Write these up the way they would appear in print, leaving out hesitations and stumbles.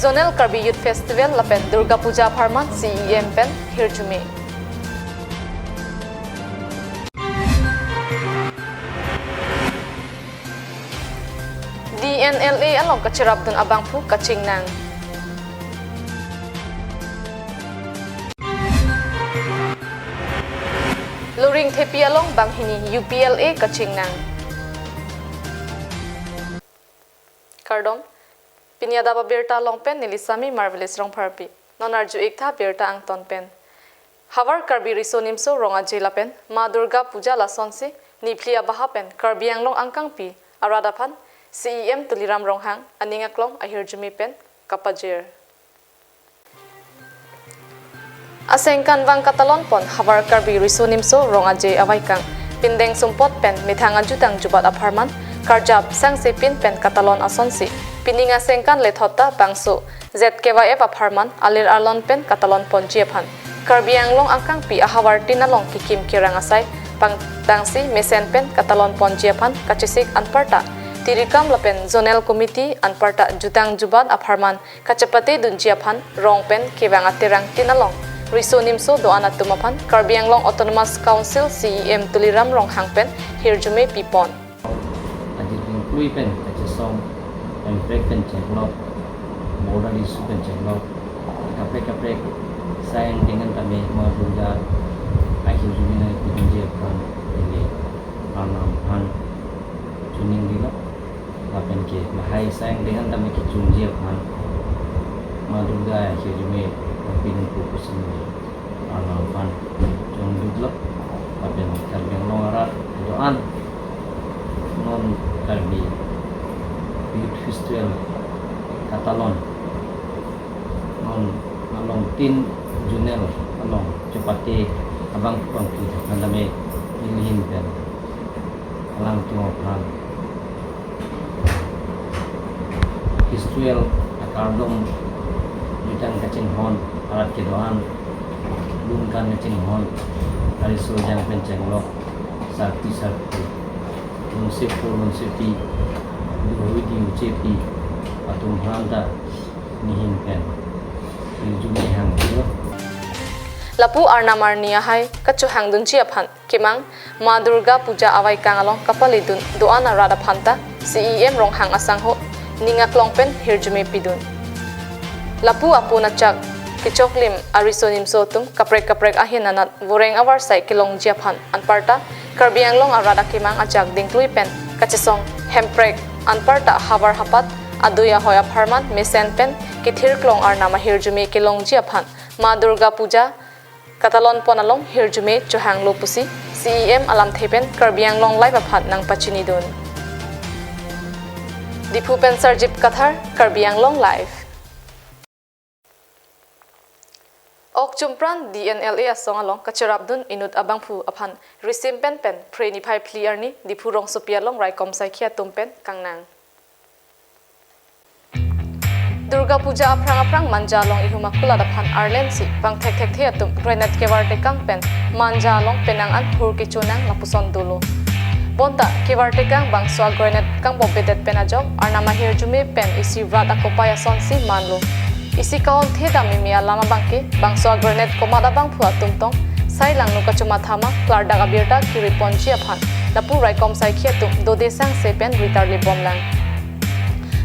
Zonal Karbi Youth Festival lapen Durga Puja Pharman CEM pen hirjume. DNLA along kachirabdun abangpu kachingnang. Luring Thepi along banghini UPLA kachingnang. Kardom Adap Abirta long pen nilisami marvelous rong parpi. Nonarju ikta birta ang ton pen. Havar Karbi risonimso ronga jela pen. Ma Durga Puja lasonsi niplia baha pen. Karbi ang long angkang pi aradapan CEM tuliram ronghang aningaklong ahirjumi pen kapajir. Asengkan bang katalon pon Havar Karbi risonimso ronga je awaikang. Pindeng sumpot pen mithanga jutang jubat aparman. Karjab sang sepin pen katalon asonsi. Pininga sengkan lethota bangso ZKYF aparman alir arlon pen katalon pon jiaphan. Karbiang long angkang pi ahawar tinalong kikim kirang asay pangtangsi mesen pen katalon pon jiaphan kachisik anparta. Tirikam lapen zonal committee anparta jutang jubat aparman kachapati dun jiaphan rong pen kibang atirang tinalong. Risonimso doana tumapan Karbiang long Autonomous Council CEM tuliram rong hangpen hirjume pipon. Lui pen kachisong and break pen chenglok border issue pen chenglok kapre sign dengan kami ma Durga akhir jumina pinjir kan ini anam han tuning dilo apen ke mahai sign dengan kami ki junjir kan ma Durga akhir jumina pin fokus ini anam han jong dilo apen karbeng longarat doan non Karbi Youth Festival Katalon non along tin junel along cepati abang pangki nandame ilihin pen alang tuwa plan festival akardom jutang kacing hon arat kedoan lungkan kacing hon dari sojang pencenglok sakti Munsip Duhudi UCP Atum Handa Nihin Pen Jumi Hang Lapu arnamar niya hai kachuhang dun jiaphan kimang Ma Durga Puja awai kangalong kapalidun doana rada phanta CEM ronghang asangho ningaklong pen hirjume pidun. Lapu apuna chak kichoklim arisonim sotum kaprek ahin anat voreng awar sai kilong jiaphan anparta Karbiang long arada kimang ajak dingklui pen kachisong hemprek anparta havar hapat aduya hoya pharman mesen pen kithir klong arnama hirjume kilong jiaphan Ma Durga Puja katalon ponalong hirjume chuhang lopusi CEM alam thepen Karbiang long live aphat nang pachini dun Dipu pen sarjip kathar Karbiang long live Ok jumpran DNLA asong along kacharabdun inut abangpu aphan risim pen preni pai clear ni dipurong supia long rai kom sai khia tumpen kangnang Durga Puja aprang manja long ihuma kula daphan arlen si pang thek the atum grenet kewar te kang pen manja long penang an phur ki chunang lapuson dulo bonta kewar te kang bang swa grenet kang bobedet penajok arnama hirjume pen isi vrata kopaya son si manlo isi kaon theda mimia lama bangke bangso granite komada bang phua tumtong sai langnu kachuma thama Adap Abirta ki riponchi aphan lapu rai kom sai khia tum do desang sepen ritarli bomlang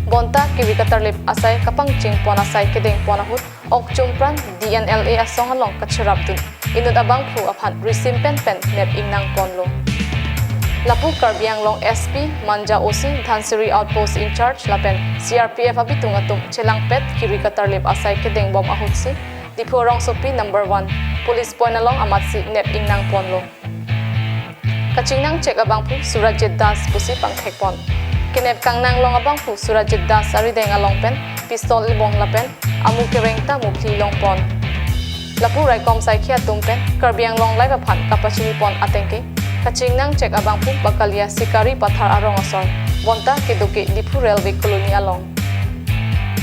bonta ki rikatarlip asai kapang ching pona sai kedeng pona hut ok chumpran DNLA asong along kacharabdun inut abang phu aphan risimpen pen net ingnang ponlo Lapu Karbiang long SP Manja OC Dhansiri Outpost in charge lapen CRPF abitung atum chelang pet kiri katarlip asai kedeng bom ahutsi dipurong sopi number 1 police point along amatsi net ingnang ponlo kachingnang check abangpu Surajit Das pusi pangthekpon kinep kangnang long abangpu Surajit Das arideng along pen pistol ibong lapen amu kerengta mukli long pon Lapu raikom sai khia tumpen Karbiang long live aphan kapachini pon atengke kachingnang check abangpu bakalia sikari pathar arong asor bonta keduke dipu railway colony along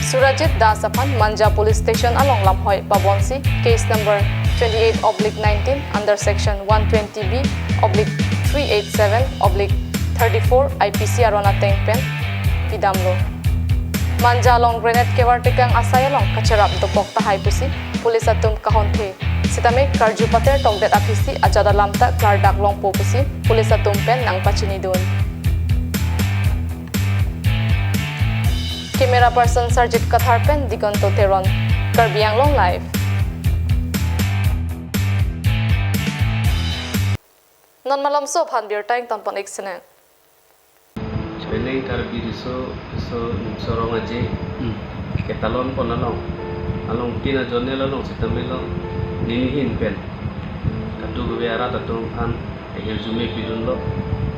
Surajit Das aphan Manja police station along lamhoi babonsi case number 28/19 under section 120B/387/34 IPC arona tengpen pidamlo Manjalong grenade kewar tikang asayalong kacerap dopok tahay pusi pulis atum kahonte sitame karju pater tongdet apisi ajada lamta klardak long po pusi pulis atum pen nang pachinidun. Camera person Sarjit Kathar pen digonto teron Karbiang long live. Non malam so phan bir tang ton pon excellent. Chweneng karbi so sorong aje ketalon pon along pina jonel along sitamelo ninihin pen katu beara tatung an ejume pidun lo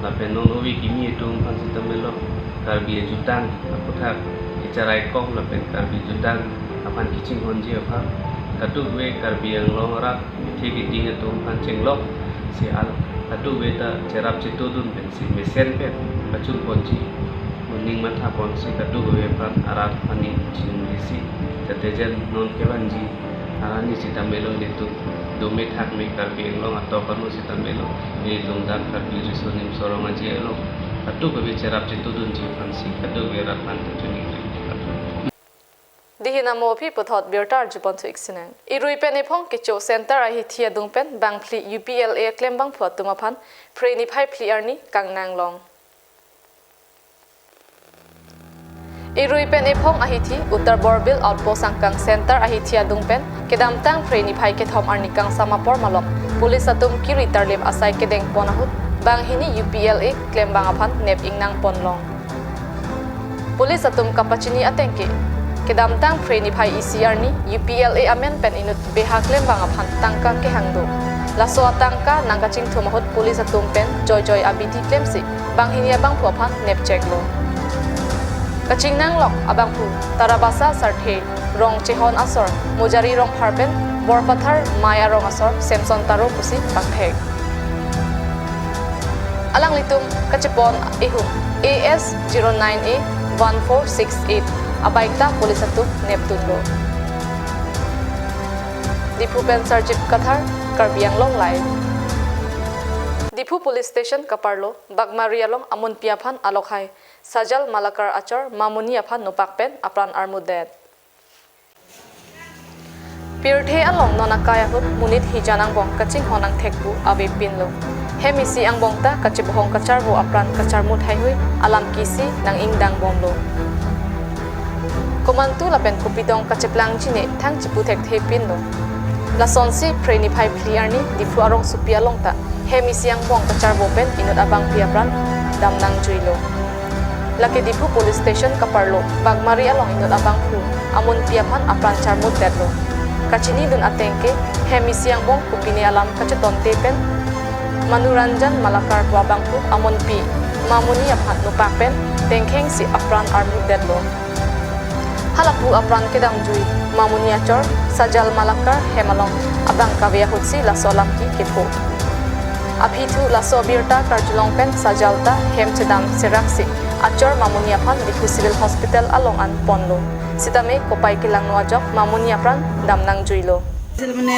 la penon owi kimi etung an sitamelo karbi jutang aputhak icarai kong la pen karbi jutang apan kicing honji apa katu we karbi yang long rak thiki ding etung an chenglok si al katu we ta cerap citudun pen si mesen pen kacun ponji muning mata pon si katu we pan arat pani chinisi tetejen non kewanji arani sitamelo netu domet hak me karbi yang long atau panu sitamelo ni longdan karbi risonim sorong aje lo katu we cerap citudun ji pan si katu we rat pan tuni Dihina mo phi puthot birtar jupon to excellent. Irui pen epong kecho center ahi thia dung pen bang pli UPLA claim bang phuat tuma phan preni phai pli arni kangnang long. Irui pen epong ahi thi Uttar Borbil outpost angkang center ahi thia dung pen kedam tang preni phai ke thom arni kang samapor malok pulis atum kiri tarlem asai kedeng ponahut bang hini UPLA claim bang aphan nep ingnang ponlong. Pulis atum kapachini atengke kedam tang preni phai ECR ni UPLA amen pen inut behak lem bang aphan tangka ke hangdo laso tangka nangkaching thumahut pulis atum pen joy abiti claim si bang hinia bang phophan nep check lo kaching nang lok abang pu tarabasa sarthe rong chehon asor mojari rong pharpen borpathar maya rong asor samson taro pusi pakthek alang litum kachepon ehum AS 09A 1468 Abaikta pulis atum Neptune lo. Dipu pen Sarjit Kathar Karbiang long live. Dipu police station Kaparlo Bagmaria long amun piaphan alokhai Sajal Malakar achar mamuni aphan nopak pen apran armudet. Pirthe along nonakaya hut munit hijanang bong kaching honang thekbu abe pinlo. Hemisi ang bongta kachibohong kacharbo apran kacharmut haihui alam kisi nang ingdang bomlo. Komantu lapen kupidong kacheplang jine thang chiputek thepin lo la sonsi preni phai clear ni difu arong supia longta hemi siang bong kachar bopen inut abang piapran damnang juilo lake difu police station kaparlo bagmari along inut abang pu amun piapan apran charmut detlo kachini dun atengke hemi siang bong kupini alam kacheton tepen manuranjan malakar abang pu amun pi mamuni aphan nupapen tengkheng si apran armut detlo halapu apran kedang jui mamuniachor sajal malakar hemalong abang kavya hutsi la solam ki kepo aphitu la sobirta karjulong pen sajalta hemchedam seraksi achor mamuniaphan diku civil hospital along an ponlo sitame kopai kilang nuajok mamuniapran damnang juilo মানে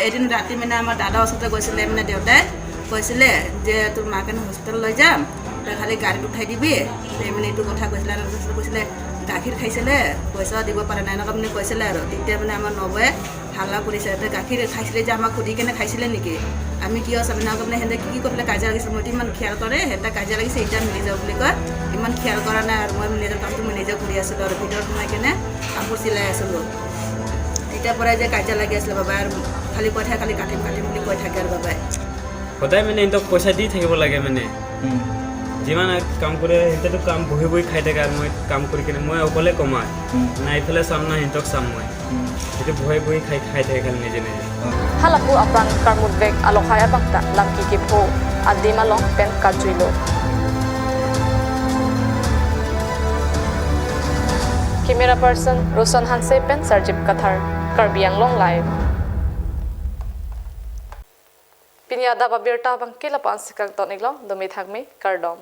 এদিন ৰাতি মানে আমাৰ দাদা ওচৰতে গৈছিলে মানে দেউতাই কৈছিলে যে তোৰ মাকে হস্পিটেল লৈ যাম তই খালি গাড়ীত উঠাই দিবি মানে এইটো কথা কৈছিলে আৰু কৈছিলে গাখীৰ খাইছিলে পইচা দিব পাৰে নাই এনেকুৱা মানে কৈছিলে আৰু তেতিয়া মানে আমাৰ নবয়ে হাল্লা কৰিছে গাখীৰ খাইছিলে যে আমাক সুধি কেনে খাইছিলে নেকি আমি কিয় চাব না মানে সিহঁতে কি কৰি পেলাই কাজিয়া লাগিছে মইতো ইমান খেয়াল কৰে সিহঁতে কাজিয়া লাগিছে এতিয়া মিলি যাওঁ বুলি কয় ইমান খেয়াল কৰা নাই আৰু মই নিজৰ কামটো মই নিজে কৰি আছিলোঁ আৰু ভিতৰত সোমাই কেনে কাপোৰ চিলাই আছিলোঁ এতিয়াৰ পৰাই যে কাজিয়া লাগি আছিলে বাবাই আৰু খালি কৈ থাকে খালি কাটিম বুলি কৈ থাকে আৰু বাবাই সদায় মানে সিহঁতক পইচা দি থাকিব লাগে মানে যিমান কাম কৰে সিহঁতেতো কাম বহি বহি খাই থাকে আৰু মই কাম কৰি কিনে মই অকলে কমাই না এইফালে চাম না সিহঁতক চাম মই সেইটো বহি বহি খাই থাকে খালি নিজে halapu apran karmut bek alokhaya bakta lamki ke pho adimalong pen kajuilo camera person Rosan Hanse pen Sarjit Kathar Karbiang long live pinya Adap Abirta bang kila pan sikak toniklo domi thakme kardom